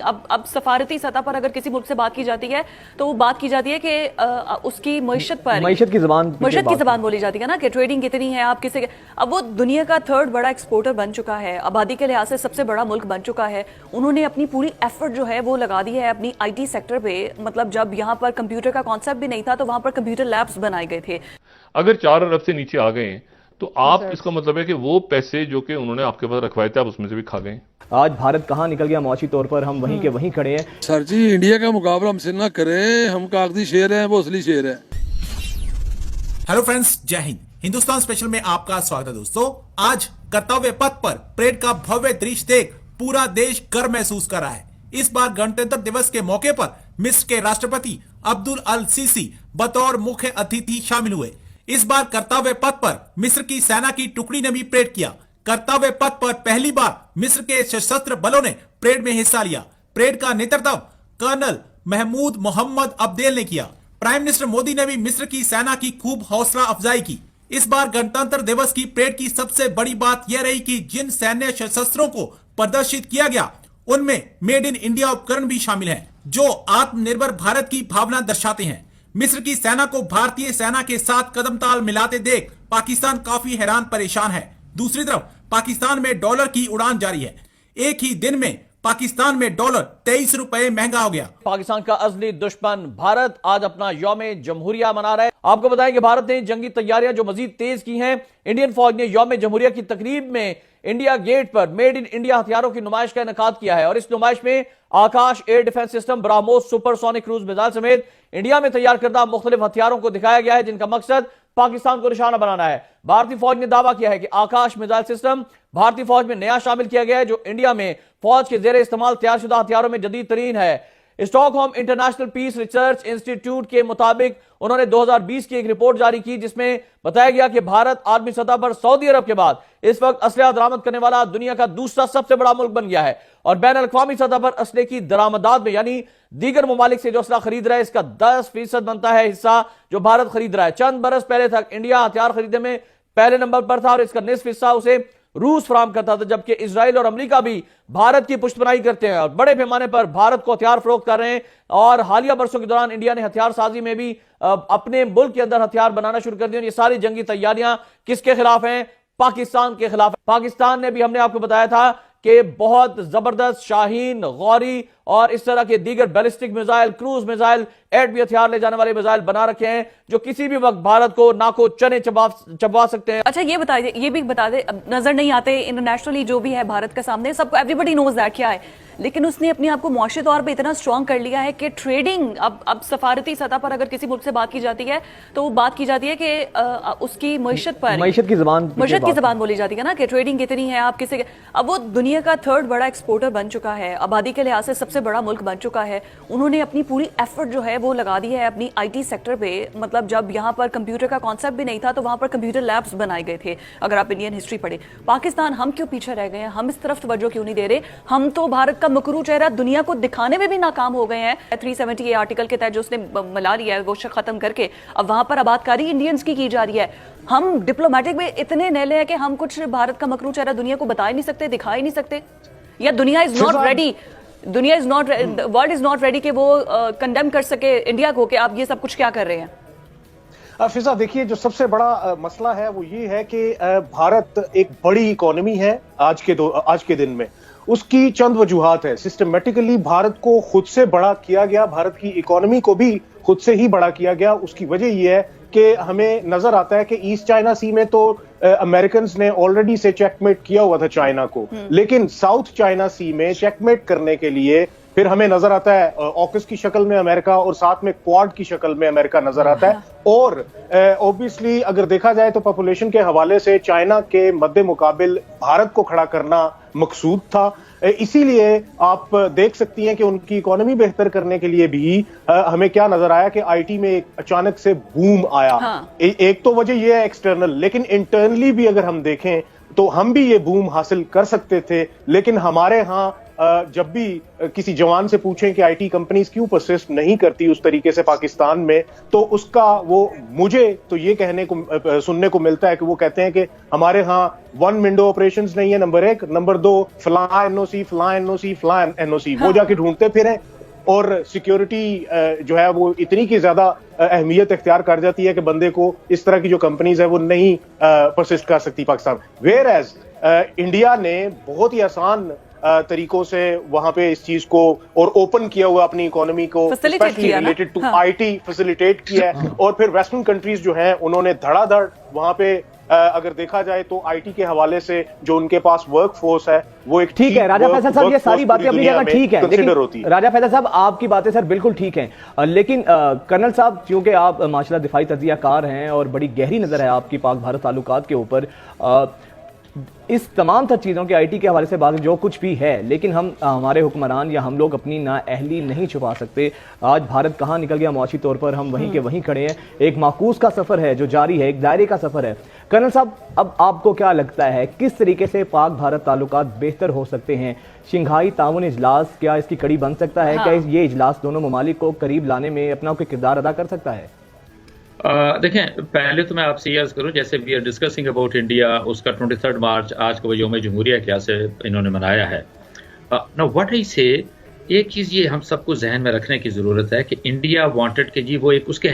अब सफारती सतह पर अगर किसी मुल्क से बात की जाती है तो वो बात की जाती है कि उसकी मईशत पर मईशत की जबान बोली जाती है ना कि ट्रेडिंग कितनी है, आप किसे। अब वो दुनिया का थर्ड बड़ा एक्सपोर्टर बन चुका है, आबादी के लिहाज से सबसे बड़ा मुल्क बन चुका है। उन्होंने अपनी पूरी एफर्ट जो है वो लगा दी है अपनी IT सेक्टर पे। मतलब जब यहाँ पर कंप्यूटर का कॉन्सेप्ट भी नहीं था तो वहां पर कंप्यूटर लैब्स बनाए गए थे। अगर 4 अरब से नीचे आ गए तो आप, इसका मतलब है कि वो पैसे जो कि उन्होंने आपके पास रखवाए थे आप उसमें से भी खा गए। आज भारत कहाँ निकल गया मौसी तौर पर, हम वहीं के वहीं खड़े हैं। सर जी, इंडिया का मुकाबला हमसे ना करें, हम कागजी शेर हैं, वो असली शेर है। हेलो फ्रेंड्स, जय हिंद। हिंदुस्तान स्पेशल में आपका स्वागत है दोस्तों। आज कर्तव्य पथ पर परेड का भव्य दृश्य देख पूरा देश गर्व महसूस कर रहा है। इस बार गणतंत्र दिवस के मौके पर मिस्र के राष्ट्रपति अब्दुल अल सीसी बतौर मुख्य अतिथि शामिल हुए। इस बार कर्तव्य पथ पर मिस्र की सेना की टुकड़ी ने भी परेड किया। कर्तव्य पथ पर पहली बार मिस्र के सशस्त्र बलों ने परेड में हिस्सा लिया। परेड का नेतृत्व कर्नल महमूद मोहम्मद अब्देल ने किया। प्राइम मिनिस्टर मोदी ने भी मिस्र की सेना की खूब हौसला अफजाई की। इस बार गणतंत्र दिवस की परेड की सबसे बड़ी बात यह रही कि जिन सैन्य सशस्त्रों को प्रदर्शित किया गया उनमें मेड इन इंडिया उपकरण भी शामिल हैं, जो आत्मनिर्भर भारत की भावना दर्शाते हैं। मिस्र की सेना को भारतीय सेना के साथ कदम ताल मिलाते देख पाकिस्तान काफी हैरान परेशान है। दूसरी तरफ पाकिस्तान में डॉलर की उड़ान जारी है। एक ही दिन में पाकिस्तान में डॉलर 23 रुपए महंगा हो गया। पाकिस्तान का असली दुश्मन भारत आज अपना यौम जमहूरिया मना रहा है। आपको बताएं कि भारत ने जंगी तैयारियां जो मजीद तेज की हैं। इंडियन फौज ने यौम जमहूरिया की तकरीब में इंडिया गेट पर मेड इन इंडिया हथियारों की नुमाइश का इनेकाद किया है और इस नुमाइश में Akash air defence system, BrahMos, supersonic cruise missile समेत इंडिया में तैयार करदा मुख्तलिफ हथियारों को दिखाया गया है, जिनका मकसद पाकिस्तान को निशाना बनाना है। भारतीय फौज ने दावा किया है कि आकाश मिसाइल सिस्टम भारतीय फौज में नया शामिल किया गया है, जो इंडिया में फौज के जेर इस्तेमाल तैयारशुदा हथियारों में जदीद तरीन है। Stockholm International Peace Research Institute के मुताबिक उन्होंने 2020 की एक रिपोर्ट जारी की जिसमें बताया गया कि भारत आलमी सतह पर सऊदी अरब के बाद इस वक्त असलहा दरामद करने वाला दुनिया का दूसरा सबसे बड़ा मुल्क बन गया है और बैन अल-अक़वामी सतह पर असले की दरामदात में यानी दीगर ममालिक से जो असला खरीद रहा है इसका 10% बनता है हिस्सा जो भारत खरीद रहा है। चंद बरस पहले तक इंडिया हथियार खरीदने में पहले नंबर पर था और इसका निस्फ हिस्सा उसे रूस फराम करता था, जबकि इजराइल और अमेरिका भी भारत की पुष्टबनाई करते हैं और बड़े पैमाने पर भारत को हथियार फरोख्त कर रहे हैं। और हालिया बरसों के दौरान इंडिया ने हथियार साजी में भी अपने मुल्क के अंदर हथियार बनाना शुरू कर दिए। ये सारी जंगी तैयारियां किसके खिलाफ हैं? पाकिस्तान के खिलाफ। पाकिस्तान ने भी, हमने आपको बताया था कि बहुत जबरदस्त शाहीन, गौरी और इस तरह के दीगर बैलिस्टिक मिसाइल, क्रूज मिसाइल, एटमी हथियार ले जाने वाले मिसाइल बना रखे हैं जो किसी भी वक्त भारत को नाको चने चबा सकते हैं। अच्छा, ये भी बता दे, नजर नहीं आते इंटरनेशनली जो भी है भारत के सामने, सबको एवरीबडी नोज दैट क्या है, लेकिन उसने अपने आप को मुआशी तौर पे इतना स्ट्रांग कर लिया है कि ट्रेडिंग, अब सफारती सतह पर अगर किसी मुल्क से बात की जाती है तो वो बात की जाती है कि उसकी मईशत की जबान बोली जाती है ना कि ट्रेडिंग कितनी है, आप किसे। अब वो दुनिया का थर्ड बड़ा एक्सपोर्टर बन चुका है, आबादी के लिहाज से सबसे बड़ा मुल्क बन चुका है। उन्होंने अपनी पूरी एफर्ट जो है वो लगा दी है अपनी IT सेक्टर पे। मतलब जब यहाँ पर कंप्यूटर का कॉन्सेप्ट भी नहीं था तो वहां पर कंप्यूटर लैब्स बनाए गए थे। अगर आप इंडियन हिस्ट्री पढ़े, पाकिस्तान हम क्यों पीछे रह गए हैं? हम इस तरफ तवज्जो क्यों नहीं दे रहे? हम तो भारत का मकरू चेहरा दुनिया को दिखाने में भी नाकाम हो गए हैं। 370 आर्टिकल के तहत जो उसने मिला लिया है वो खत्म करके अब वहां पर आबादकारी इंडियंस की जा रही है। हम डिप्लोमेटिक में इतने नैले हैं कि हम कुछ भारत का मकरू चेहरा दुनिया को बता ही नहीं सकते, दिखा ही नहीं सकते, या दुनिया is not ready, world is not ready कि वो कंडेम कर सके इंडिया को कि आप ये सब कुछ क्या कर रहे हैं। फिजा, देखिए, जो सबसे बड़ा मसला है वो ये है कि भारत एक बड़ी इकोनॉमी है आज के दिन में। उसकी चंद वजूहात है। सिस्टमेटिकली भारत को खुद से बड़ा किया गया, भारत की इकोनॉमी को भी खुद से ही बड़ा किया गया। उसकी वजह यह है कि हमें नजर आता है कि ईस्ट चाइना सी में तो अमेरिकन ने ऑलरेडी से चेकमेट किया हुआ था चाइना को, लेकिन साउथ चाइना सी में चेकमेट करने के लिए फिर हमें नजर आता है ऑकस की शक्ल में अमेरिका और साथ में क्वाड की शक्ल में अमेरिका नजर आता है। और ऑब्वियसली अगर देखा जाए तो पॉपुलेशन के हवाले से चाइना के मद्दे मुकाबिल भारत को खड़ा करना मकसूद था। इसीलिए आप देख सकती हैं कि उनकी इकोनॉमी बेहतर करने के लिए भी हमें क्या नजर आया कि IT में एक अचानक से बूम आया। एक तो वजह यह है एक्सटर्नल, लेकिन इंटरनली भी अगर हम देखें तो हम भी ये बूम हासिल कर सकते थे, लेकिन हमारे यहाँ जब भी किसी जवान से पूछें कि आईटी कंपनीज क्यों परसिस्ट नहीं करती उस तरीके से पाकिस्तान में, तो उसका वो मुझे तो ये कहने को सुनने को मिलता है कि वो कहते हैं कि हमारे यहाँ वन विंडो ऑपरेशंस नहीं है, नंबर 1, नंबर 2 फला एनओसी फला एनओसी फला एनओसी, वो जाके ढूंढते फिरें और सिक्योरिटी जो है वो इतनी की ज्यादा अहमियत इख्तियार कर जाती है कि बंदे को इस तरह की जो कंपनीज है वो नहीं परसिस्ट कर सकती पाकिस्तान। वेयर एज इंडिया ने बहुत ही आसान तरीकों से वहां पे इस चीज को और ओपन किया हुआ अपनी इकोनॉमी को specially related to IT facilitate किया है। और फिर वेस्टर्न कंट्रीज जो हैं उन्होंने धड़ाधड़ वहां पे अगर देखा जाए तो आईटी के हवाले से जो उनके पास वर्क फोर्स है वो एक ठीक है राजा फैसल साहब, ये सारी बातें अपनी जगह ठीक है, लेकिन राजा फैसल साहब आपकी बातें सर बिल्कुल ठीक हैं, लेकिन कर्नल साहब क्योंकि आप माशाल्लाह दिफाई तजियाकार हैं और बड़ी गहरी नजर है आपकी पाक भारत ताल्लुकात के ऊपर, इस तमाम तर चीज़ों के आईटी के हवाले से बात जो कुछ भी है, लेकिन हम हमारे हुक्मरान या हम लोग अपनी नाअहली नहीं छुपा सकते। आज भारत कहाँ निकल गया मुआशी तौर पर, हम वहीं के वहीं खड़े हैं। एक माकूस का सफ़र है जो जारी है, एक दायरे का सफ़र है। कर्नल साहब, अब आपको क्या लगता है किस तरीके से पाक भारत ताल्लुकात बेहतर हो सकते हैं? शंघाई ताउन इजलास क्या इसकी कड़ी बन सकता है? क्या ये इजलास दोनों ममालिक को करीब लाने में अपना कोई किरदार अदा कर सकता है? देखें, पहले तो मैं आपसे ये अर्ज करूं, जैसे we are discussing about India, उसका 23 मार्च आज को यौम जमहूरिया क्या से इन्होंने मनाया है। ना व्हाट आई से, एक चीज़ ये हम सबको जहन में रखने की ज़रूरत है कि इंडिया वांटेड कि जी वो एक उसके